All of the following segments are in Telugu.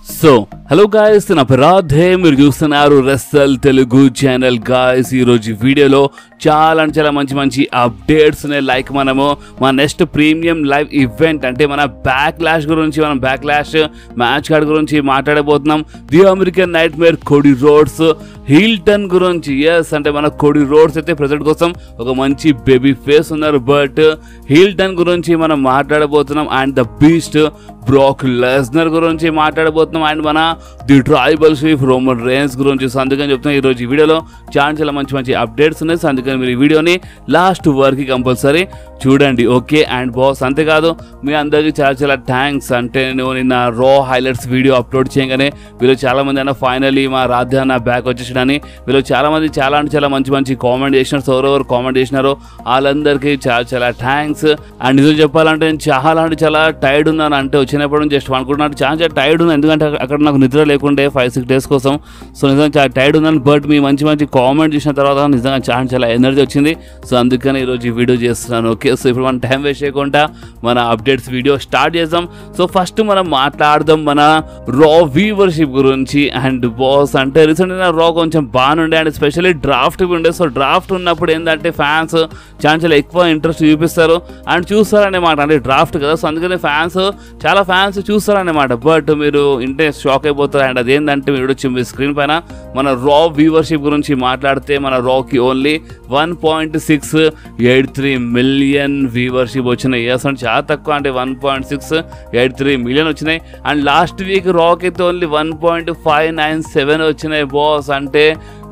సో హలో గాయస్, నా రాధే, మీరు చూస్తున్నారు రెస్సల్ తెలుగు ఛానల్. గాయస్, ఈరోజు వీడియోలో చాలా మంచి మంచి అప్డేట్స్ ఉన్నాయి. లైక్ మనము మా నెక్స్ట్ ప్రీమియం లైవ్ ఈవెంట్ అంటే మన బ్యాక్లాష్ గురించి, మనం బ్యాక్లాష్ మ్యాచ్ కార్డ్ గురించి మాట్లాడబోతున్నాం. The American nightmare Cody Rhodes heel turn గురించి. ఎస్, అంటే మన కోడీ రోడ్స్ అయితే ప్రెజెంట్ కోసం ఒక మంచి బేబీ ఫేస్ ఉన్నారు, బట్ హిల్టన్ గురించి మనం మాట్లాడబోతున్నాం. And the beast Brock Lesnar గురించి మాట్లాడబోతున్నాం. అండ్ మన the tribal chief Roman Reigns గురించి. సో అందుకని చెప్తున్నాం, ఈరోజు ఈ వీడియోలో చాలా మంచి అప్డేట్స్ ఉన్నాయి. సో అందుకని మీరు ఈ వీడియోని లాస్ట్ వరకు కంపల్సరీ చూడండి, ఓకే? అండ్ బాస్, అంతేకాదు మీ అందరికీ చాలా థ్యాంక్స్. అంటే నేను నిన్న రా హైలైట్స్ వీడియో అప్లోడ్ చేయగానే వీళ్ళు చాలామంది అన్న ఫైనలీ మా రాధా నా బ్యాక్ వచ్చేసాడని వీళ్ళు చాలామంది చాలా మంచి కామెంట్ చేసినారు. సో ఎవరెవరు కామెంట్ చేసినారో వాళ్ళందరికీ చాలా థ్యాంక్స్. అండ్ నిజం చెప్పాలంటే నేను చాలా టైర్డ్ ఉన్నాను. అంటే వచ్చినప్పుడు జస్ట్ అనుకుంటున్నాను చాలా టైర్డ్ ఉన్నాను, ఎందుకంటే అక్కడ నాకు నిద్ర లేకుండే 5-6 days కోసం. సో నిజంగా చాలా టైర్డ్ ఉన్నాను, బట్ మీ మంచి కామెంట్ చేసిన తర్వాత నిజంగా చాలా ఎనర్జీ వచ్చింది. సో అందుకని ఈరోజు ఈ వీడియో చేస్తున్నాను, ఓకే? సో ఇప్పుడు మనం టైం వేస్ట్ చేయకుండా మన అప్డేట్స్ వీడియో స్టార్ట్ చేద్దాం. సో ఫస్ట్ మనం మాట్లాడదాం మన రా వ్యూవర్షిప్ గురించి. అండ్ బాస్, అంటే రీసెంట్గా రా కొంచెం బాగుండే, అండ్ ఎస్పెషల్లీ డ్రాఫ్ట్ ఉండే. సో డ్రాఫ్ట్ ఉన్నప్పుడు ఏంటంటే ఫ్యాన్స్ చాలా ఎక్కువ ఇంట్రెస్ట్ చూపిస్తారు అండ్ చూస్తారన్నమాట. అంటే డ్రాఫ్ట్ కదా, సో అందుకని చాలా ఫ్యాన్స్ చూస్తారన్నమాట. బట్ మీరు ఇంటే షాక్ అయిపోతారు. అండ్ అదేంటంటే మీరు వచ్చి మీ స్క్రీన్ పైన మన రా వ్యూవర్షిప్ గురించి మాట్లాడితే మన రాకి ఓన్లీ 1.683 million వ్యూవర్షిప్ వచ్చినాయి. ఎస్, అంటే చాలా తక్కువ, అంటే 1.683 million వచ్చినాయి. అండ్ లాస్ట్ వీక్ రాక్ అయితే ఓన్లీ 1.597 వచ్చినాయి బాస్. అంటే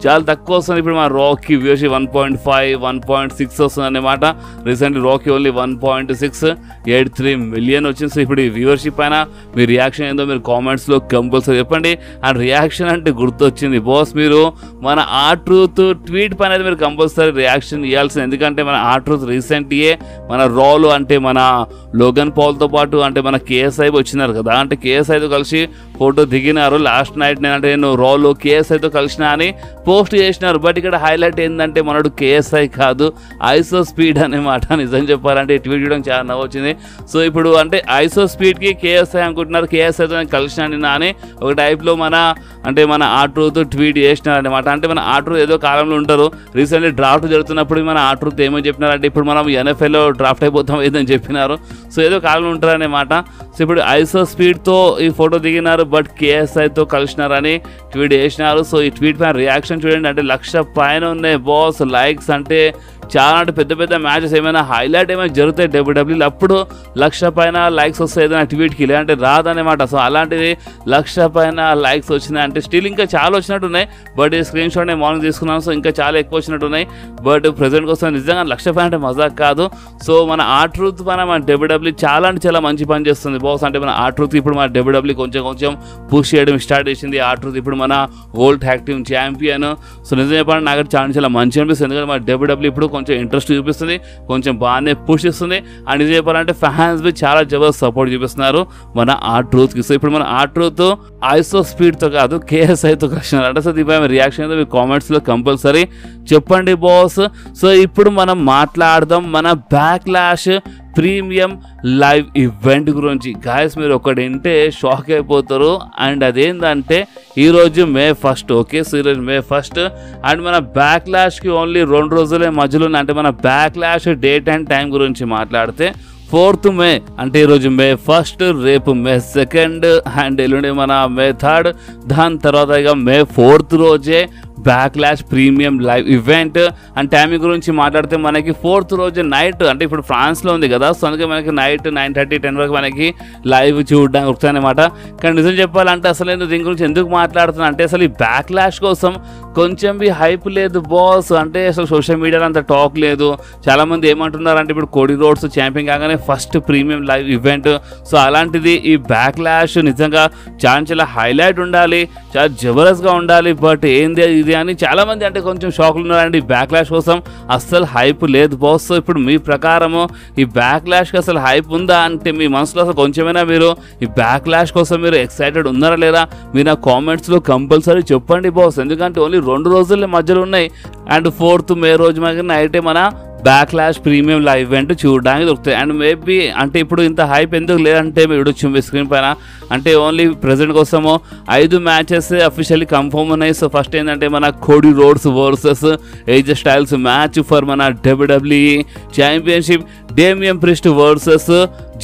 చాలా తక్కువ వస్తుంది. ఇప్పుడు మన రాక్కి వ్యూవర్షిప్ 1.5, 1.6 వస్తుంది అన్నమాట. రీసెంట్లీ రాక్కి ఓన్లీ 1.683 million వచ్చింది. సో ఇప్పుడు ఈ వ్యూవర్షిప్ పైన మీ రియాక్షన్ ఏందో మీరు కామెంట్స్లో కంపల్సరీ చెప్పండి. అండ్ రియాక్షన్ అంటే గుర్తొచ్చింది బాస్, మీరు మన ఆ ట్రూత్ ట్వీట్ పైన అయితే మీరు కంపల్సరీ రియాక్షన్ ఇవ్వాల్సింది. ఎందుకంటే మన ఆ ట్రూత్ రీసెంట్గా మన రాలో అంటే మన లోగన్ పాల్తో పాటు అంటే మన కేఎస్ఐ వచ్చినారు కదా, అంటే కేఎస్ఐతో కలిసి ఫోటో దిగినారు లాస్ట్ నైట్. నేనంటే నేను రాలో కేఎస్ఐతో కలిసిన అని పోస్ట్ చేసినారు. బట్ ఇక్కడ హైలైట్ ఏంటంటే మనడు కేఎస్ఐ కాదు, ఐసో స్పీడ్ అనమాట. నిజం చెప్పాలంటే ట్వీట్ చేయడం చాలా నవ్వు వచ్చింది. సో ఇప్పుడు అంటే ఐసో స్పీడ్కి కేఎస్ఐ అనుకుంటున్నారు, కేఎస్ఐతో నేను కలిసినాను అని ఒక టైప్లో మన ఆ ట్రూత్ ట్వీట్ చేసినారు అనమాట. అంటే మన ఆ ట్రూత్ ఏదో కాలంలో ఉంటారు. రీసెంట్లీ డ్రాఫ్ట్ జరుగుతున్నప్పుడు మన ఆ ట్రూత్ ఏమో చెప్పినారంటే ఇప్పుడు మనం ఎన్ఎఫ్ఎల్లో డ్రాఫ్ట్ అయిపోతాం ఏదని చెప్పినారు. సో ఏదో కాలంలో ఉంటారనమాట. సో ఇప్పుడు ఐసో స్పీడ్తో ఈ ఫోటో దిగినారు, బట్ కేఎస్ఐతో కలిసినారని ట్వీట్ చేసినారు. సో ఈ ట్వీట్ పైన రియాక్షన్ చూడండి, అంటే 1,00,000 పైన ఉన్నాయి బాస్ లైక్స్. అంటే చాలా అంటే పెద్ద మ్యాచెస్ ఏమైనా హైలైట్ ఏమైనా జరుగుతాయి డబ్ల్యూడబ్ల్యూలో, అప్పుడు 1,00,000 పైన లైక్స్ వస్తాయి ఏదైనా ట్వీట్కి, లేదంటే రాదనమాట. సో అలాంటిది 1,00,000 పైన లైక్స్ వచ్చినాయి. అంటే స్టిల్ ఇంకా చాలా వచ్చినట్టున్నాయి, బట్ ఈ స్క్రీన్ షాట్ నేను మార్నింగ్ తీసుకున్నాను. సో ఇంకా చాలా ఎక్కువ వచ్చినట్టున్నాయి, బట్ ప్రజెంట్ కోసం నిజంగా 1,00,000 పైన అంటే మజాక్ కాదు. సో మన ఆ ట్రూత్ పైన మన డబ్ల్యూడబ్ల్యూ చాలా మంచి పని చేస్తుంది బాస్. అంటే మన ఆ ట్రూత్ ఇప్పుడు మన డబ్ల్యూడబ్ల్యూ కొంచెం పుష్ చేయడం స్టార్ట్ చేసింది. ఆ ట్రూత్ ఇప్పుడు మన world tag team champion. So నిజం చెప్పాలంటే నాకు చాలా మంచి అనిపిస్తుంది, ఎందుకంటే మన డబ్ల్యూడబ్ల్యూ ఇప్పుడు కొంచెం ఇంట్రెస్ట్ చూపిస్తుంది, కొంచెం బాగానే పుష్ ఇస్తుంది. అండ్ నిజం చెప్పాలంటే ఫ్యాన్స్ బి చాలా జబర్దస్త్ సపోర్ట్ చూపిస్తున్నారు మన ఆ ట్రూత్కి. సో ఇప్పుడు మన ఆ ట్రూత్ ఐసో స్పీడ్తో కాదు కేఎస్ఐతో కలిసినారు అంటే. సో దీనిపై రియాక్షన్ అయితే మీ కామెంట్స్లో కంపల్సరీ చెప్పండి బాస్. సో ఇప్పుడు మనం మాట్లాడదాం మన బ్యాక్లాష్ ప్రీమియం లైవ్ ఈవెంట్ గురించి. గాయస్, మీరు ఒకటి వింటే షాక్ అయిపోతారు. అండ్ అదేంటంటే ఈరోజు May 1st, ఓకే? సో ఈరోజు May 1st అండ్ మన బ్యాక్లాష్కి ఓన్లీ 2 రోజులే మధ్యలో. అంటే మన బ్యాక్లాష్ డేట్ అండ్ టైం గురించి మాట్లాడితే 4th May, అంటే ఈరోజు May 1st, రేపు May 2nd అండ్ ఎల్లుండి మన May 3rd. దాని తర్వాత ఇక May 4th రోజే backlash premium live event. And timing గురించి మాట్లాడితే మనకి 4th రోజు నైట్, అంటే ఇప్పుడు ఫ్రాన్స్లో ఉంది కదా, సో అందుకే మనకి నైట్ 9:30, 10 వరకు మనకి లైవ్ చూడడానికి వస్తుంది అనమాట. కానీ నిజం చెప్పాలంటే అసలు నేను దీని గురించి ఎందుకు మాట్లాడుతున్నా అంటే అసలు ఈ బ్యాక్లాష్ కోసం కొంచెం హైప్ లేదు బాస్. అంటే అసలు సోషల్ మీడియాలో అంత టాక్ లేదు. చాలామంది ఏమంటున్నారు అంటే ఇప్పుడు కోడీ రోడ్స్ ఛాంపియన్ కాగానే first premium live event. So అలాంటిది ఈ బ్యాక్లాష్ నిజంగా చాలా హైలైట్ ఉండాలి, చాలా జబర్దస్త్గా ఉండాలి. బట్ ఏంది ఇది అని చాలామంది అంటే కొంచెం షాక్లు ఉన్నారండి. ఈ బ్యాక్లాష్ కోసం అస్సలు హైప్ లేదు బాస్. సో ఇప్పుడు మీ ప్రకారము ఈ బ్యాక్లాష్కి అసలు హైప్ ఉందా అంటే మీ మనసులో అసలు కొంచెమైనా మీరు ఈ బ్యాక్లాష్ కోసం మీరు ఎక్సైటెడ్ ఉన్నారా లేదా మీరు నా కామెంట్స్లో కంపల్సరీ చెప్పండి బాస్. ఎందుకంటే ఓన్లీ 2 రోజుల మధ్యలో ఉన్నాయి. అండ్ 4th May రోజు మనకి నైటే మన బ్యాక్లాష్ ప్రీమియం లైవ్ ఈవెంట్ చూడడానికి దొరుకుతాయి. అండ్ మేబీ అంటే ఇప్పుడు ఇంత హైప్ ఎందుకు లేదంటే మీరు చూడొచ్చు మీ స్క్రీన్ పైన, అంటే ఓన్లీ ప్రెజెంట్ కోసము 5 మ్యాచెస్ అఫీషియల్లీ కన్ఫర్మ్ ఉన్నాయి. సో ఫస్ట్ ఏంటంటే మన Cody Rhodes versus AJ Styles match for మన WWE championship, Damian Priest versus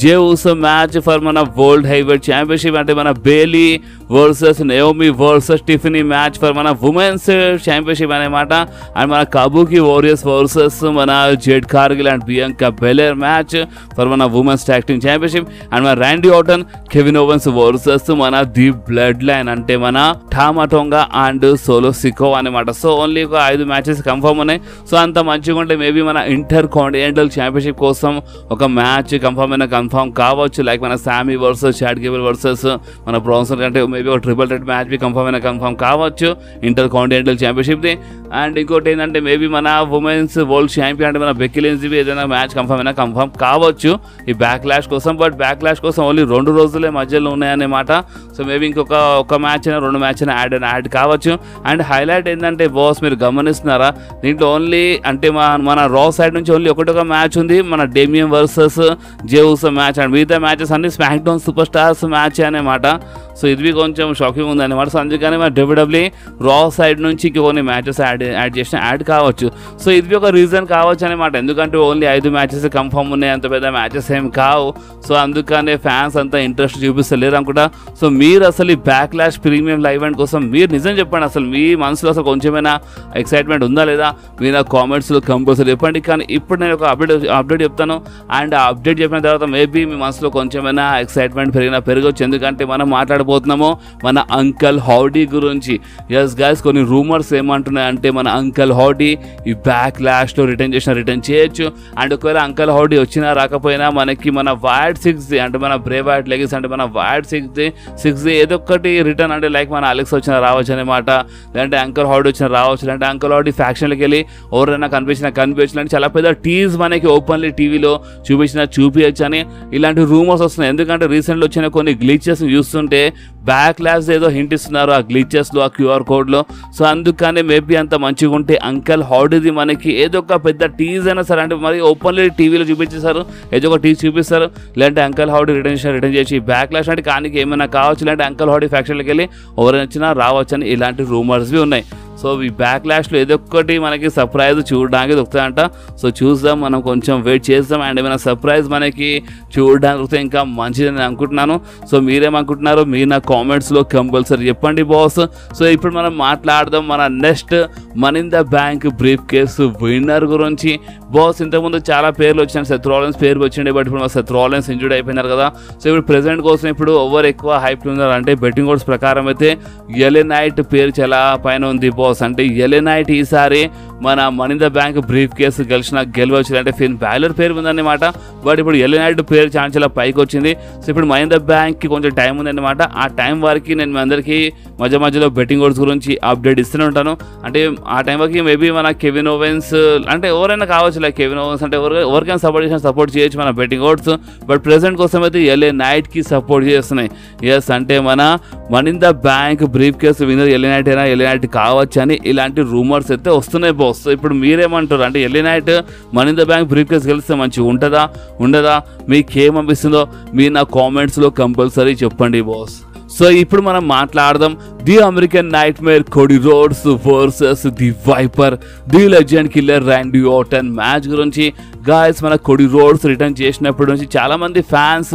Jey Uso match for మన వరల్డ్ హెవీవెయిట్ ఛాంపియన్షిప్, అంటే మన Bayley versus Naomi versus Tiffany match for మన ఉమెన్స్ ఛాంపియన్షిప్ అనమాట. అండ్ మన కబూకి వారియర్స్ వర్సెస్ మన Jade Cargill and Bianca Belair match for మన women's tag team championship. And మన Randy Orton Kevin ovens versus మన ది బ్లడ్ లైన్, అంటే మన టామాటోంగా అండ్ సోలో సికో అనమాట. సో ఓన్లీ ఒక 5 మ్యాచెస్ కన్ఫర్మ్ ఉన్నాయి. సో అంత మంచిగా ఉంటే మేబీ మన ఇంటర్ కాంటినెంటల్ ఛాంపియన్షిప్ కోసం ఒక మ్యాచ్ కన్ఫర్మ్ కావచ్చు, లైక్ మన Sami versus Chad Gable versus మన బ్రాన్సన్, అంటే మేబీ ఒక triple threat match be confirm కావచ్చు ఇంటర్ కాంటినెంటల్ ఛాంపియన్షిప్ది. అండ్ ఇంకోటి ఏంటంటే మేబీ మన ఉమెన్స్ వరల్డ్ ఛాంపియన్ అంటే మన బెక్కీ లించ్ది ఏదైనా మ్యాచ్ కన్ఫర్మ్ కావచ్చు ఈ బ్యాక్లాష్ కోసం. బట్ బ్యాక్లాష్ కోసం ఓన్లీ 2 రోజులే మధ్యలో ఉన్నాయన్నమాట. సో మేబీ ఒక మ్యాచ్ అయినా 2 మ్యాచ్ అయినా యాడ్ కావచ్చు. అండ్ హైలైట్ ఏంటంటే బాస్ మీరు గమనిస్తున్నారా, దీంట్లో ఓన్లీ అంటే మన రా సైడ్ నుంచి ఓన్లీ ఒకటొక మ్యాచ్ ఉంది, మన Damian versus Jey Uso match. And మిగతా మ్యాచెస్ అన్ని smack down super stars match అనమాట. సో ఇది కొంచెం షాకింగ్ ఉంది అనమాట. సో అందుకని మన WWE రా సైడ్ నుంచి కొన్ని మ్యాచెస్ యాడ్ కావచ్చు. సో ఇది ఒక రీజన్ కావచ్చు అనమాట, ఎందుకంటే ఓన్లీ 5 మ్యాచెస్ కన్ఫర్మ్ ఉన్నాయి, అంత పెద్ద మ్యాచెస్ ఏం కావు. సో అందుకనే ఫ్యాన్స్ అంతా ఇంట్రెస్ట్ చూపిస్తలేరు అనుకుంటా. సో మీరు అసలు ఈ బ్యాక్లాష్ ప్రీమియం లైవ్ ఈవెంట్ కోసం మీరు నిజం చెప్పండి, అసలు మీ మనసులో అసలు కొంచెమైనా ఎక్సైట్మెంట్ ఉందా లేదా, మీరు నా కామెంట్స్లో కంపల్సరీ చెప్పండి. కానీ ఇప్పుడు నేను ఒక అప్డేట్ చెప్తాను. అండ్ ఆ అప్డేట్ చెప్పిన తర్వాత మేబీ మీ మనసులో కొంచెమైనా ఎక్సైట్మెంట్ పెరగవచ్చు, ఎందుకంటే మనం మాట్లాడబోతున్నాము మన అంకల్ హౌడీ గురించి. ఎస్ గైస్, కొన్ని రూమర్స్ ఏమంటున్నాయంటే మన అంకల్ హౌడీ ఈ బ్యాక్లాష్లో రిటర్న్ చేయొచ్చు. అండ్ ఒకవేళ అంకల్ హౌడీ వచ్చినా రాకపోయినా మనకి మన వైడ్ 6 అంటే మన బ్రేవ్ వైడ్ లెగిస్ అంటే మన వైడ్ 6 ఏదో ఒకటి రిటర్న్, అంటే లైక్ మన అలెక్స్ వచ్చినా రావచ్చు అనమాట, లేదంటే అంకల్ హౌడీ వచ్చినా రావచ్చు, లేదంటే అంకల్ హౌడీ ఫ్యాక్షన్లోకి వెళ్ళి ఎవరైనా కనిపించినా అంటే చాలా పెద్ద టీజ్ మనకి ఓపెన్లీ టీవీలో చూపించచ్చు అని ఇలాంటి రూమర్స్ వస్తున్నాయి. ఎందుకంటే రీసెంట్లో వచ్చిన కొన్ని గ్లిచెస్ చూస్తుంటే బ్యాక్లాష్ ఏదో హింట్ ఇస్తున్నారు ఆ గ్లిచెస్లో, ఆ QR కోడ్లో. సో అందుకనే మేబీ అంత మంచిగా ఉంటే అంకల్ హౌడీది మనకి ఏదో ఒక పెద్ద టీజ్ అయినా సరే, అంటే మరి ఓపెన్లీ టీవీలో చూపించేశారు, ఏదో ఒక టీజ్ చూపిస్తారు, లేదంటే అంకల్ హౌడీ రిటర్న్ చేసి బ్యాక్లాష్ అంటే కానీ ఏమైనా కావచ్చు, లేదంటే అంకల్ హౌడీ ఫ్యాక్షన్లోకి వెళ్ళి ఎవరైనా వచ్చినా రావచ్చు అని ఇలాంటి రూమర్స్వి ఉన్నాయి. సో ఈ బ్యాక్లాష్లో ఏదో ఒకటి మనకి సర్ప్రైజ్ చూడడానికి దొరుకుతాయంట. సో చూద్దాం, మనం కొంచెం వెయిట్ చేద్దాం. అండ్ ఏమైనా సర్ప్రైజ్ మనకి చూడడానికి దొరికితే ఇంకా మంచిదని నేను అనుకుంటున్నాను. సో మీరేమనుకుంటున్నారు, మీరు నా కామెంట్స్లో కంపల్సరీ చెప్పండి బాస్. సో ఇప్పుడు మనం మాట్లాడదాం మన next money in the bank briefcase winner గురించి. బాస్ ఇంతకుముందు చాలా పేర్లు వచ్చినాయి, సెత్ రాలిన్స్ పేరు వచ్చిండే, బట్ ఇప్పుడు సెత్ రాలిన్స్ ఇంజూర్డ్ అయిపోయినారు కదా. సో ఇప్పుడు ప్రెజెంట్ కోసం ఇప్పుడు ఎవరు ఎక్కువ హైప్ ఉన్నారు అంటే బెట్టింగ్ కోడ్స్ ప్రకారం అయితే ఎలే నైట్ పేరు చాలా పైన ఉంది బాస్. అంటే ఎలే నైట్ ఈసారి మన money in the bank brief case గెలవచ్చు, అంటే ఫిన్ బ్యాలర్ పేరు ఉందన్నమాట. బట్ ఇప్పుడు ఎలే నైట్ పేరు చాలా పైకి వచ్చింది. సో ఇప్పుడు మనీ ఇన్ ద బ్యాంక్కి కొంచెం టైం ఉందన్నమాట. ఆ టైం వరకు నేను మీ అందరికీ మధ్యలో బెట్టింగ్ కోడ్స్ గురించి అప్డేట్ ఇస్తూనే ఉంటాను. అంటే ఆ టైం వరకు మేబీ మన కెవిన్ ఓవెన్స్ అంటే ఎవరైనా కావచ్చు, లైక్ కెవిన్ ఓవెన్స్ అంటే ఎవరికైనా సపోర్ట్ చేయొచ్చు మన బెట్టింగ్ కోడ్స్. బట్ ప్రెసెంట్ కోసం అయితే ఎల్ఏ నైట్కి సపోర్ట్ చేస్తున్నాయి. ఎస్, అంటే మన money in the bank briefcase winner LA Knight అయినా ఎల్ఏ నైట్ కావచ్చు అని ఇలాంటి రూమర్స్ అయితే వస్తున్నాయి బాస్. ఇప్పుడు మీరేమంటారు, అంటే LA Knight money in the bank briefcase గెలిస్తే మంచిగా ఉండదా మీకేమనిపిస్తుందో మీరు నా కామెంట్స్లో కంపల్సరీ చెప్పండి బాస్. సో ఇప్పుడు మనం మాట్లాడదాం the American nightmare Cody Rhodes versus the viper the legend killer Randy Orton match గురించి. గాయస్, మన కోడీ రోడ్స్ రిటర్న్ చేసినప్పటి నుంచి చాలా మంది fans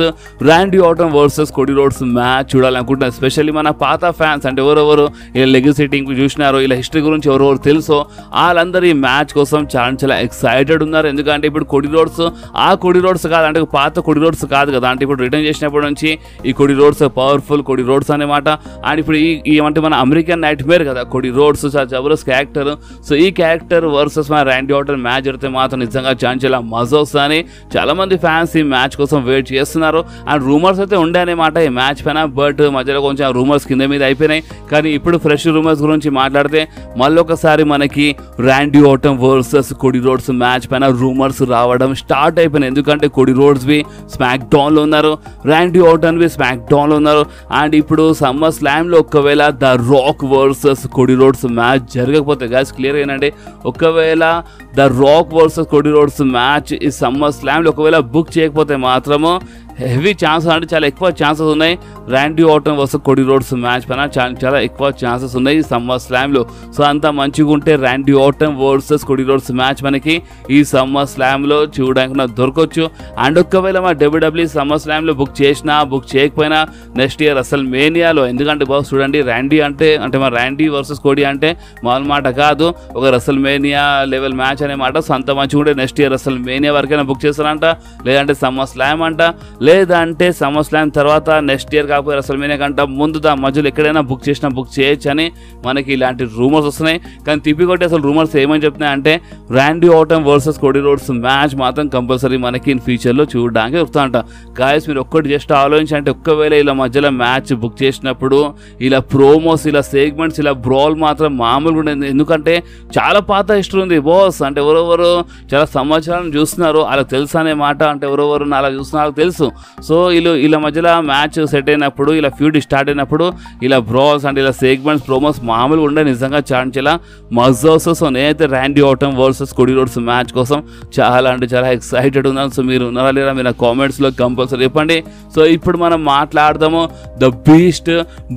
Randy Orton versus Cody Rhodes match చూడాలనుకుంటున్నారు. ఎస్పెషల్లీ మన పాత ఫ్యాన్స్, అంటే ఎవరెవరు ఇలా లెగసీ టీంకి చూసినారో, ఇలా హిస్టరీ గురించి ఎవరెవరు తెలుసో వాళ్ళందరూ ఈ మ్యాచ్ కోసం చాలా ఎక్సైటెడ్ ఉన్నారు. ఎందుకంటే ఇప్పుడు కోడీ రోడ్స్ ఆ కోడీ రోడ్స్ కాదు, అంటే పాత కోడీ రోడ్స్ కాదు కదా, అంటే ఇప్పుడు రిటర్న్ చేసినప్పటి నుంచి ఈ Cody roads powerful Cody roads అనమాట. అండ్ ఇప్పుడు ఏమంటే మన అమెరికన్ నైట్ మేర్ కదా Cody roads, Jabardasth character. So ఈ క్యారెక్టర్ వర్సెస్ మన ర్యాండీ ఆర్టన్ మ్యాచ్ జరిగితే మాత్రం నిజంగా చాలా మజా వస్తుందని చాలా మంది ఫ్యాన్స్ ఈ మ్యాచ్ కోసం వెయిట్ చేస్తున్నారు. అండ్ రూమర్స్ అయితే ఉండే అనమాట ఈ మ్యాచ్ పైన, బట్ మధ్యలో కొంచెం రూమర్స్ కింద మీద అయిపోయినాయి. కానీ ఇప్పుడు ఫ్రెష్ రూమర్స్ గురించి మాట్లాడితే మళ్ళీ ఒకసారి మనకి Randy Orton versus Cody Rhodes match పైన రూమర్స్ రావడం స్టార్ట్ అయిపోయినాయి. ఎందుకంటే కోడీ రోడ్స్వి స్మాక్ డౌన్లో ఉన్నారు, ర్యాండీ ఆర్టన్వి స్మాక్ డౌన్లో ఉన్నారు. అండ్ ఇప్పుడు సమ్మర్ స్లామ్లో ఒకవేళ the rock versus Cody Rhodes match జరగకపోతే గాయస్ క్లియర్ ఏంటంటే ఒకవేళ the rock versus Cody Rhodes match ఈ సమ్మర్ స్లామ్లో ఒకవేళ బుక్ చేయకపోతే మాత్రము హెవీ ఛాన్సెస్ అంటే చాలా ఎక్కువ ఛాన్సెస్ ఉన్నాయి Randy Orton versus Cody Rhodes match పైన చాలా ఎక్కువ ఛాన్సెస్ ఉన్నాయి ఈ సమ్మర్ స్లామ్లో. సో అంత మంచిగా ఉంటే Randy Orton versus Cody Rhodes match మనకి ఈ సమ్మర్ స్లామ్లో చూడడానికి నాకు దొరకవచ్చు. అండ్ ఒకవేళ మా డబ్ల్యూడబ్ల్యూ సమ్మర్ స్లామ్లో బుక్ చేసినా బుక్ చేయకపోయినా నెక్స్ట్ ఇయర్ అసలు మేనియాలో, ఎందుకంటే బాస్ చూడండి ర్యాండీ అంటే మా ర్యాండీ వర్సెస్ కోడీ అంటే మామూలు మాట కాదు, ఒక రసల్ మేనియా లెవెల్ మ్యాచ్ అనే మాట. సో అంత మంచిగా ఉంటే నెక్స్ట్ ఇయర్ అసలు మేనియా వరకైనా బుక్ చేస్తారంట, లేదంటే సమ్మర్ స్లామ్ అంట, లేదంటే సమ్మర్ స్లామ్ తర్వాత నెక్స్ట్ ఇయర్ కాకపోతే అసలు మేనే కంట ముందు మధ్యలో ఎక్కడైనా బుక్ చేసినా బుక్ చేయొచ్చు అని మనకి ఇలాంటి రూమర్స్ వస్తున్నాయి. కానీ తిప్పికొట్టి అసలు రూమర్స్ ఏమని చెప్తున్నాయి అంటే Randy Orton versus Cody Rhodes match మాత్రం కంపల్సరీ మనకి ఇన్ ఫ్యూచర్లో చూడడానికి వస్తుందంట. గాయస్ మీరు ఒక్కటి జస్ట్ ఆలోచించంటే ఒక్కవేళ ఇలా మధ్యలో మ్యాచ్ బుక్ చేసినప్పుడు ఇలా ప్రోమోస్ ఇలా సెగ్మెంట్స్ ఇలా బ్రాల్ మాత్రం మామూలుగా ఉండేది, ఎందుకంటే చాలా పాత హిస్టరీ ఉంది బాస్. అంటే ఎవరెవరు చాలా సంవత్సరాలను చూస్తున్నారు వాళ్ళకి తెలుసు అనే మాట, అంటే ఎవరెవరు అలా చూస్తున్నారు తెలుసు. సో ఇలా మధ్యలో మ్యాచ్ సెట్ అయినప్పుడు ఇలా ఫ్యూడ్ స్టార్ట్ అయినప్పుడు ఇలా బ్రాల్స్ అంటే ఇలా సెగ్మెంట్స్ ప్రోమోస్ మామూలుగా ఉండే నిజంగా చాలా మజా వస్తుంది. సో నేనైతే Randy Orton versus Cody Rhodes match కోసం చాలా అంటే చాలా ఎక్సైటెడ్ ఉన్నాను. సో మీరు ఉన్నారా లేదా మీరు కామెంట్స్లో కంపల్సరీ చెప్పండి. సో ఇప్పుడు మనం మాట్లాడదాము ద బీస్ట్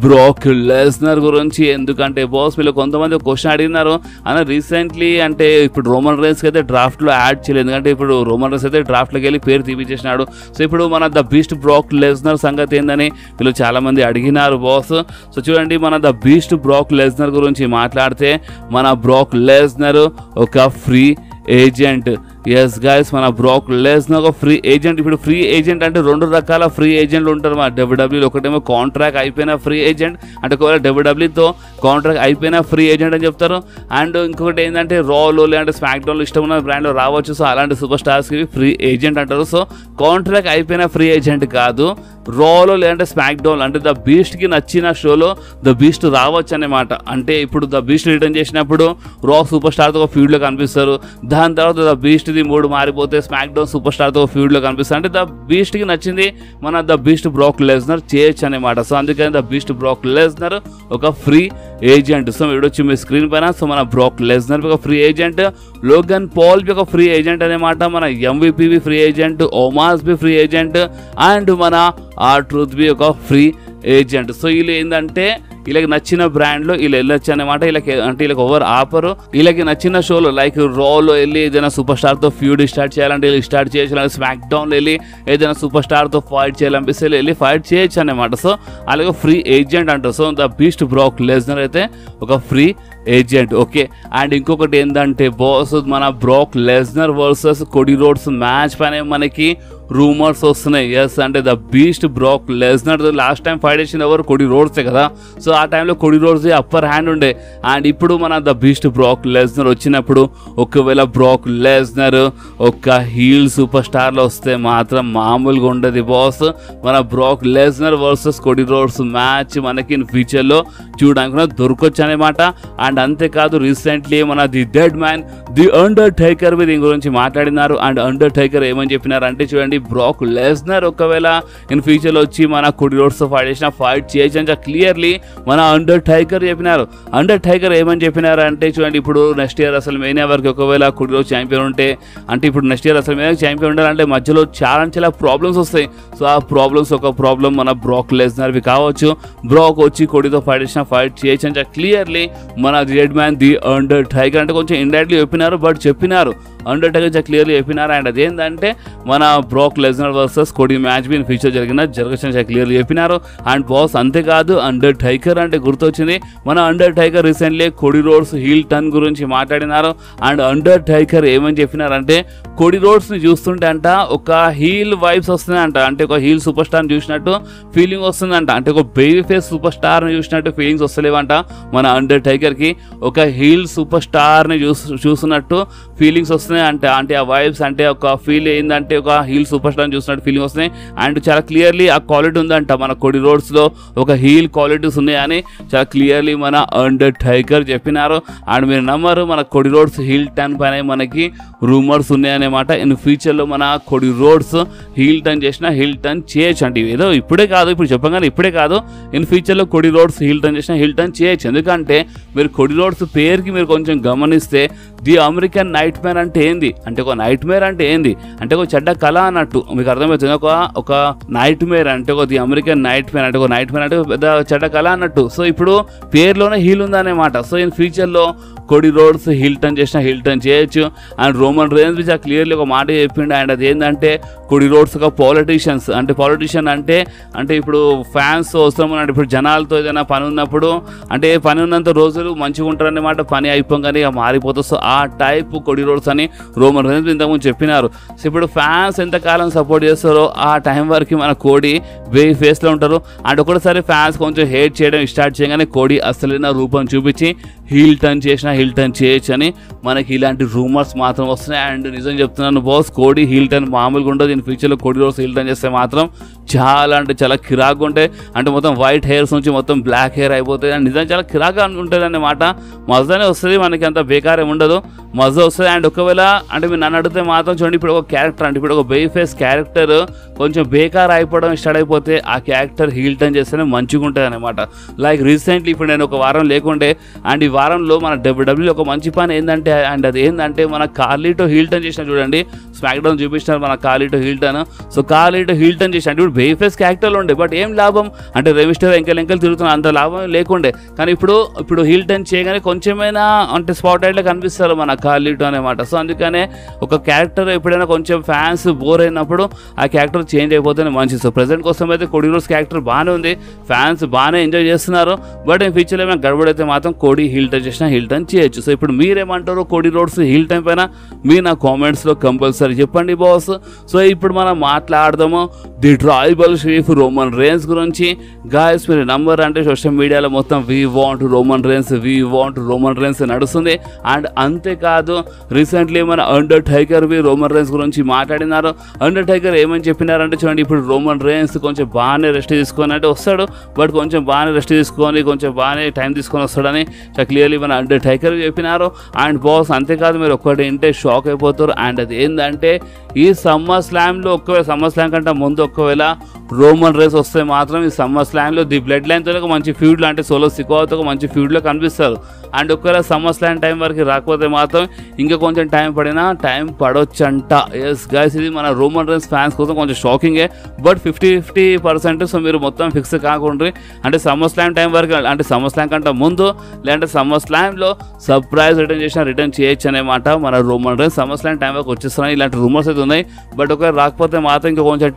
బ్రాక్ లెస్నర్ గురించి. ఎందుకంటే బాస్ మీరు కొంతమంది క్వశ్చన్ అడిగినారు అన్న రీసెంట్లీ అంటే ఇప్పుడు రోమన్ రైన్స్కి అయితే డ్రాఫ్ట్లో యాడ్ చేయలేదు, ఎందుకంటే ఇప్పుడు రోమన్ రైన్స్ అయితే డ్రాఫ్ట్లోకి వెళ్ళి పేరు తీపిచ్చేసినాడు. సో ఇప్పుడు మన ద బీస్ట్ బ్రాక్ లెస్నర్ సంగతి ఏందని వీళ్ళు చాలా మంది అడిగినారు బాస్. సో చూడండి మన ద బీస్ట్ బ్రాక్ లెస్నర్ గురించి మాట్లాడితే మన బ్రాక్ లెస్నర్ ఒక ఫ్రీ ఏజెంట్. ఎస్ గైస్ మన బ్రాక్ లెస్నర్ ఒక ఫ్రీ ఏజెంట్. ఇప్పుడు ఫ్రీ ఏజెంట్ అంటే రెండు రకాల ఫ్రీ ఏజెంట్లు ఉంటారు మా డబ్ల్యూడబ్ల్యూలో. ఒకటేమో కాంట్రాక్ట్ అయిపోయిన ఫ్రీ ఏజెంట్, అంటే ఒకవేళ డబ్ల్యూడబ్ల్యూతో కాంట్రాక్ట్ అయిపోయిన ఫ్రీ ఏజెంట్ అని చెప్తారు. అండ్ ఇంకొకటి ఏంటంటే రాలో లేదంటే స్మాక్ డౌన్లో ఇష్టం ఉన్న బ్రాండ్లో రావచ్చు. సో అలాంటి సూపర్ స్టార్స్కి ఫ్రీ ఏజెంట్ అంటారు. సో కాంట్రాక్ట్ అయిపోయిన ఫ్రీ ఏజెంట్ కాదు, రాలో లేదంటే స్మాక్ డౌన్ అంటే ద బీస్ట్కి నచ్చిన షోలో ద బీస్ట్ రావచ్చు అన్నమాట. అంటే ఇప్పుడు ద బీస్ట్ రిటర్న్ చేసినప్పుడు రా సూపర్ స్టార్తో ఒక ఫీల్డ్లో కనిపిస్తారు, దాని తర్వాత ద బీస్ట్ది మూడు మారిపోతే స్మాక్ డౌన్ సూపర్ స్టార్తో ఫీల్డ్లో కనిపిస్తారు. అంటే ద బీస్ట్కి నచ్చింది మన ద బీస్ట్ బ్రాక్ లెస్నర్ చేయొచ్చు అనమాట. సో అందుకని ద బీస్ట్ బ్రాక్ లెస్నర్ ఒక ఫ్రీ ఏజెంట్. సో వీడు వచ్చి మీ స్క్రీన్ పైన సో మన బ్రాక్ లెస్నర్ ఒక ఫ్రీ ఏజెంట్, లోగన్ పాల్ ఒక ఫ్రీ ఏజెంట్ అనమాట, మన MVP free agent, Omos be free agent, and మన R-Truth బి ఒక ఫ్రీ ఏజెంట్. సో వీళ్ళు ఏంటంటే వీళ్ళకి నచ్చిన బ్రాండ్లో వీళ్ళు వెళ్ళొచ్చు అనమాట. వీళ్ళకి అంటే వీళ్ళకి ఓవర్ ఆపరు, వీళ్ళకి నచ్చిన షోలో లైక్ రాలో వెళ్ళి ఏదైనా సూపర్ స్టార్తో ఫ్యూడ్ స్టార్ట్ చేయాలంటే వీళ్ళు స్టార్ట్ చేయొచ్చు, అలాగే స్మాక్ డౌన్లో వెళ్ళి ఏదైనా సూపర్ స్టార్తో ఫైట్ చేయాలనిపిస్తే వెళ్ళి ఫైట్ చేయొచ్చు అనమాట. సో అలాగే ఫ్రీ ఏజెంట్ అంటారు. So the beast Brock Lesnar అయితే ఒక ఫ్రీ ఏజెంట్. ఓకే అండ్ ఇంకొకటి ఏంటంటే బాస్ మన Brock Lesnar versus Cody Rhodes match పైన మనకి రూమర్స్ వస్తున్నాయి. ఎస్ అంటే the beast Brock Lesnar last time fight చేసిన ఎవరు కోడీ రోడ్సే కదా. సో ఆ టైంలో కోడీ రోడ్స్ అప్పర్ హ్యాండ్ ఉండే. అండ్ ఇప్పుడు మన ద బీస్ట్ బ్రాక్ లెస్నర్ వచ్చినప్పుడు ఒకవేళ బ్రాక్ లెస్నర్ ఒక హీల్ సూపర్ స్టార్లో వస్తే మాత్రం మామూలుగా ఉండదు బాస్. మన Brock Lesnar versus Cody Rhodes match మనకి ఇన్ ఫ్యూచర్లో చూడడానికి దొరకొచ్చు అనమాట. అండ్ అంతేకాదు రీసెంట్లీ మన the dead man the under taker దీని గురించి మాట్లాడినారు. అండ్ అండర్ టేకర్ ఏమని చెప్పినారు అంటే చూడండి బ్రాక్ లెస్నర్ ఒకవేళ ఇన్ ఫ్యూచర్లో వచ్చి మన కోడీ రోడ్స్తో ఫైట్ చేసిన ఫైట్ చేయొచ్చు అని క్లియర్లీ మన అండర్ టేకర్ చెప్పినారు. అండర్ టేకర్ ఏమని చెప్పినారు అంటే చూడండి ఇప్పుడు నెక్స్ట్ ఇయర్ అసలు మేనియా వరకు ఒకవేళ కోడీ రోడ్స్ ఛాంపియన్ ఉంటే అంటే ఇప్పుడు నెక్స్ట్ ఇయర్ అసలు మేనియా ఛాంపియన్ ఉండాలంటే మధ్యలో చాలా ప్రాబ్లమ్స్ వస్తాయి. సో ఆ ప్రాబ్లమ్స్ ఒక ప్రాబ్లం మన బ్రాక్ లెస్నర్వి కావచ్చు. బ్రాక్ వచ్చి కోడీతో ఫైట్ చేసిన ఫైట్ చేయొచ్చు అని క్లియర్లీ మన dead man the Undertaker అంటే కొంచెం ఇండైరెక్ట్లీ చెప్పినారు బట్ చెప్పినారు అండర్ టేకర్ క్లియర్లీ చెప్పినారు. అండ్ అదేంటంటే మన Brock Lesnar versus Cody match be in future జరగచ్చు క్లియర్లీ చెప్పినారు. అండ్ బాస్ అంతేకాదు అండర్ టేకర్ అంటే గుర్తొచ్చింది మన Undertaker recently Cody Rhodes heel turn గురించి మాట్లాడినారు. అండ్ అండర్ టేకర్ ఏమని చెప్పినారంటే కోడీ రోడ్స్ని చూస్తుంటే అంట ఒక హీల్ వైబ్స్ వస్తున్నాయంట, అంటే ఒక హీల్ సూపర్ స్టార్ని చూసినట్టు ఫీలింగ్ వస్తుందంట, అంటే ఒక బేబీ ఫేస్ సూపర్ స్టార్ని చూసినట్టు ఫీలింగ్స్ వస్తలేవంట మన అండర్ టేకర్కి. ఒక హీల్ సూపర్ స్టార్ని చూస్తున్నట్టు ఫీలింగ్స్ వస్తున్నాయి అంటే ఆ వైబ్స్ అంటే ఒక ఫీల్ ఏంటంటే ఒక హీల్ సూపర్ స్టార్ని చూసినట్టు ఫీలింగ్ వస్తున్నాయి. అండ్ చాలా క్లియర్లీ ఆ క్వాలిటీ ఉందంట మన కోడీ రోడ్స్లో ఒక హీల్ క్వాలిటీస్ ఉన్నాయని చాలా క్లియర్లీ మన అండర్ టేకర్ చెప్పినారు. అండ్ మీరు నమ్మరు మన కోడీ రోడ్స్ హీల్ టర్న్ పైన మనకి రూమర్స్ ఉన్నాయన్నమాట. ఇన్ ఫ్యూచర్లో మన కోడీ రోడ్స్ హీల్ టర్న్ చేసిన హీల్ టర్న్ చేయొచ్చు అంటే ఏదో ఇప్పుడే కాదు, ఇప్పుడు చెప్పగానే ఇప్పుడే కాదు, ఇన్ ఫ్యూచర్లో కోడీ రోడ్స్ హీల్ టర్న్ చేసిన హీల్ టర్న్ చేయొచ్చు. ఎందుకంటే మీరు కోడీ రోడ్స్ పేరుకి మీరు కొంచెం గమనిస్తే the American night nightmare అంటే ఏంది అంటే ఒక నైట్ మేర్ అంటే ఏంది అంటే ఒక చెడ్డ కళ అన్నట్టు మీకు అర్థమవుతుంది. ఒక నైట్ మేర్ అంటే ఒక ది అమెరికన్ నైట్ మేర్ అంటే ఒక నైట్ మేర్ అంటే పెద్ద చెడ్డ కళ అన్నట్టు. సో ఇప్పుడు పేరులోనే హీల్ ఉందన్నమాట. సో ఇన్ ఫ్యూచర్లో కోడి రోడ్స్ హీల్ టర్న్ చేసినా హీల్ టర్న్ చేయొచ్చు. అండ్ రోమన్ రేన్స్ మీద క్లియర్లీ ఒక మాట చెప్పిండు. అండ్ అది ఏంటంటే కోడి రోడ్స్ ఒక పాలిటీషియన్స్ అంటే పాలిటీషియన్ అంటే ఇప్పుడు ఫ్యాన్స్ అవసరం అంటే ఇప్పుడు జనాలతో ఏదైనా పని ఉన్నప్పుడు అంటే పని ఉన్నంత రోజులు మంచిగా ఉంటారన్నమాట, పని అయిపోగానే ఇక మారిపోతుంది. సో ఆ టైప్ కోడి రోడ్స్ అని రోమన్ రేన్స్ ఇంతకుముందు చెప్పినారు. సో ఇప్పుడు ఫ్యాన్స్ ఎంతకాలం సపోర్ట్ చేస్తారో ఆ టైం వరకు మన కోడి వేయి ఫేస్లో ఉంటారు. అండ్ ఒకటిసారి ఫ్యాన్స్ కొంచెం హేట్ చేయడం స్టార్ట్ చేయగానే కోడి అసలైన రూపం చూపించి హీల్ టర్న్ చేసినా హీల్ టర్న్ చేయొచ్చు అని మనకి ఇలాంటి రూమర్స్ మాత్రం వస్తున్నాయి. అండ్ నిజం చెప్తున్నాను బాస్, కోడి హీల్ టర్న్ మామూలుగా ఉండదు. దీని ఫ్యూచర్లో కోడి రోడ్స్ హీల్ టర్న్ చేస్తే మాత్రం చాలా అంటే చాలా కిరాక్గా ఉంటాయి. అంటే మొత్తం వైట్ హెయిర్స్ నుంచి మొత్తం బ్లాక్ హెయిర్ అయిపోతాయి. అండ్ నిజం చాలా కిరాక్గా ఉంటుంది అన్నమాట. మజానే వస్తుంది, మనకి అంత బేకారం ఉండదు, మజా వస్తుంది. అండ్ ఒకవేళ అంటే మీరు నన్ను అడిగితే మాత్రం చూడండి, ఇప్పుడు ఒక క్యారెక్టర్ అంటే ఇప్పుడు ఒక బేయి ఫేస్ క్యారెక్టర్ కొంచెం బేకార్ అయిపోవడం స్టార్ట్ అయిపోతే ఆ క్యారెక్టర్ హీల్ టర్న్ చేస్తేనే మంచిగా ఉంటుంది అనమాట. లైక్ రీసెంట్లీ ఇప్పుడు నేను ఒక వారం లేకుండే అండ్ ఈ వారంలో మన డబ్ల్యూడబ్ల్యూలో ఒక మంచి పని ఏంటంటే అండ్ అది ఏంటంటే మన కార్లీటో హీల్ టర్న్ చేసిన చూడండి, స్మాక్ డౌన్ చూపించినారు మన Carlito heel turn. So Carlito heel turn చేసిన అంటే ఇప్పుడు బేయి ఫేస్ క్యారెక్టర్లు ఉండే బట్ ఏం లాభం అంటే రెవిస్టర్ ఎంకెలు తిరుగుతున్నా అంత లాభం లేకుండే. కానీ ఇప్పుడు హీల్ టర్న్ చేయగానే కొంచెమైనా అంటే స్పాట్ లైట్లో కనిపిస్తారు మన కార్లీటో అనమాట. సో అందుకనే ఒక క్యారెక్టర్ ఎప్పుడైనా కొంచెం ఫ్యాన్స్ బోర్ అయినప్పుడు ఆ క్యారెక్టర్ చేంజ్ అయిపోతేనే మంచిది. సో ప్రెజెంట్ కోసం అయితే కోడి రోడ్స్ క్యారెక్టర్ బాగానే ఉంది, ఫ్యాన్స్ బాగానే ఎంజాయ్ చేస్తున్నారు. బట్ నేను ఫ్యూచర్లో ఏమైనా గడబడైతే మాత్రం కోడి హీల్ టర్న్ చేసినా హీల్ టర్న్ చేయొచ్చు. సో ఇప్పుడు మీరేమంటారు కోడి రోడ్స్ హీల్ టర్న్ పైన మీరు నా కామెంట్స్లో కంపల్సరీ చెప్పండి బాస్. సో ఇప్పుడు మనం మాట్లాడదాము the tribal chief Roman Reigns గురించి. గాయస్ మీరు నంబర్ అంటే సోషల్ మీడియాలో మొత్తం వీ వాంట్ రోమన్ రేన్స్ నడుస్తుంది. అండ్ అంతేకాదు రీసెంట్లీ మన అండర్ టైగర్ రోమన్ రేన్స్ గురించి మాట్లాడినారు. అండర్ టైగర్ ఏమని చెప్పినారంటే చూడండి, ఇప్పుడు రోమన్ రేన్స్ కొంచెం బాగానే రెస్ట్ తీసుకొని అంటే వస్తాడు, బట్ కొంచెం బాగానే రెస్ట్ తీసుకొని కొంచెం బాగానే టైం తీసుకొని వస్తాడని క్లియర్లీ మన అండర్ టైగర్ చెప్పినారు. అండ్ బాస్ అంతేకాదు మీరు ఒక్కటి వింటే షాక్ అయిపోతారు. అండ్ అది ఏంటంటే ఈ సమ్మర్ స్లామ్లో ఒకవేళ సమ్మర్ స్లామ్ కంటే ముందు ఒకవేళ రోమన్ రేన్స్ వస్తే మాత్రం ఈ సమ్మర్ స్లామ్లో ది బ్లడ్ లైన్తో ఒక మంచి ఫ్యూడ్లో అంటే సోలో సికోతో ఒక మంచి ఫ్యూడ్లో కనిపిస్తారు. అండ్ ఒకవేళ సమ్మర్ స్లామ్ టైం వరకు రాకపోతే మాత్రం ఇంకా కొంచెం టైం పడొచ్చంట. ఎస్ గైస్ ఇది మన రోమన్ రేన్స్ ఫ్యాన్స్ కోసం కొంచెం షాకింగే, బట్ 50-50%. సో మీరు మొత్తం ఫిక్స్ కాకుండా అంటే సమ్మర్ స్లామ్ టైం వరకు అంటే సమ్మర్ స్లామ్ కంటే ముందు లేదంటే సమ్మర్ స్లామ్లో సర్ప్రైజ్ రిటర్న్ చేయొచ్చు అనమాట మన Roman rains. Summer slam time వరకు వచ్చేస్తున్నాయి ఇలాంటి రూమర్స్ అయితే ఉన్నాయి. బట్ ఒకవేళ రాకపోతే మాత్రం ఇంకా కొంచెం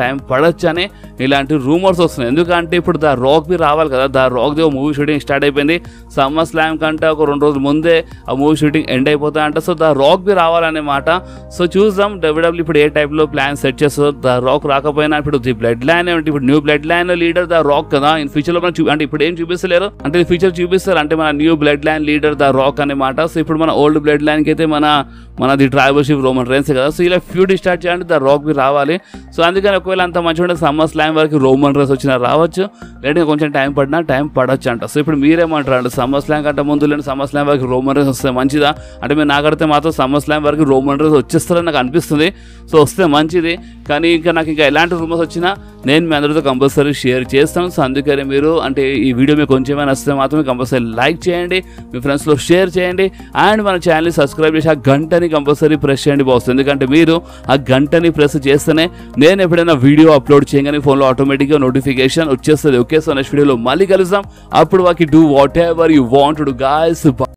టైం పడొచ్చు అని ఇలాంటి రూమర్స్ వస్తున్నాయి. ఎందుకంటే ఇప్పుడు ద రాక్ రావాలి కదా, the Rock movie shooting start అయిపోయింది. సమ్మర్ స్లామ్ కంటే ఒక 2 రోజుల ముందే ఆ మూవీ షూటింగ్ ఎండ్ అయిపోతాయంట. సో ద రాక్ రావాలన్నమాట. సో చూద్దాం డబ్ల్యూడబ్ల్యూ ఇప్పుడు ఏ టైప్లో ప్లాన్ సెట్ చేస్తుందో. ద రాక్ రాకపోయినా ఇప్పుడు ది బ్లడ్ లైన్ ఇప్పుడు new bloodline leader the Rock కదా. ఇన్ ఫ్యూచర్లో మనం అంటే ఇప్పుడు ఏం చూపిస్తలేరు అంటే ఫ్యూచర్ చూపిస్తారు అంటే మన new bloodline leader the rock అనమాట. సో ఇప్పుడు మన ఓల్డ్ బ్లడ్ లైన్కి అయితే మనది ట్రైబల్ చీఫ్ రోమన్ రేన్స్ కదా. సో ఇలా ఫ్యూడ్ స్టార్ట్ చేయాలంటే ద రాక్ రావాలి. సో అందుకని ఒకవేళ అంత మంచిగా ఉంటే సమ్మర్ స్లామ్ వరకు రోమన్ రేన్స్ వచ్చినా రావచ్చు, లేదంటే కొంచెం టైం పడొచ్చు అంట. సో ఇప్పుడు మీరేమంటారు అంటే సమ్మర్ స్లామ్ కంటే ముందు లేని సమ్మర్ స్లామ్ వరకు రోమన్ రేన్స్ వస్తే మంచిదా అంటే మీరు నాకడితే మాత్రం సమ్మర్ స్లామ్ వరకు రోమన్ రేన్స్ వచ్చేస్తారని నాకు అనిపిస్తుంది. సో వస్తే మంచిది, కానీ నాకు ఇంకా ఎలాంటి రూమర్స్ వచ్చినా నేను మీ అందరితో కంపల్సరీ షేర్ చేస్తాను. సో అందుకని మీరు అంటే ఈ వీడియో మీకు కొంచెమైనా వస్తే మాత్రమే కంపల్సరీ లైక్ చేయండి, మీ ఫ్రెండ్స్లో షేర్ చేయండి. అండ్ మన ఛానల్ని సబ్స్క్రైబ్ చేసి ఆ గంటని కంపల్సరీ ప్రెస్ చేయండి బాస్. ఎందుకంటే మీరు ఆ గంటని ప్రెస్ చేస్తేనే నేను ఎప్పుడైనా వీడియో అప్లోడ్ చేయగానే ఫోన్లో ఆటోమేటిక్గా నోటిఫికేషన్ వచ్చేస్తుంది. ఓకే, సో నెక్స్ట్ వీడియోలో మళ్ళీ కలుద్దాం. అప్పుడు వాకి do whatever you want to guys.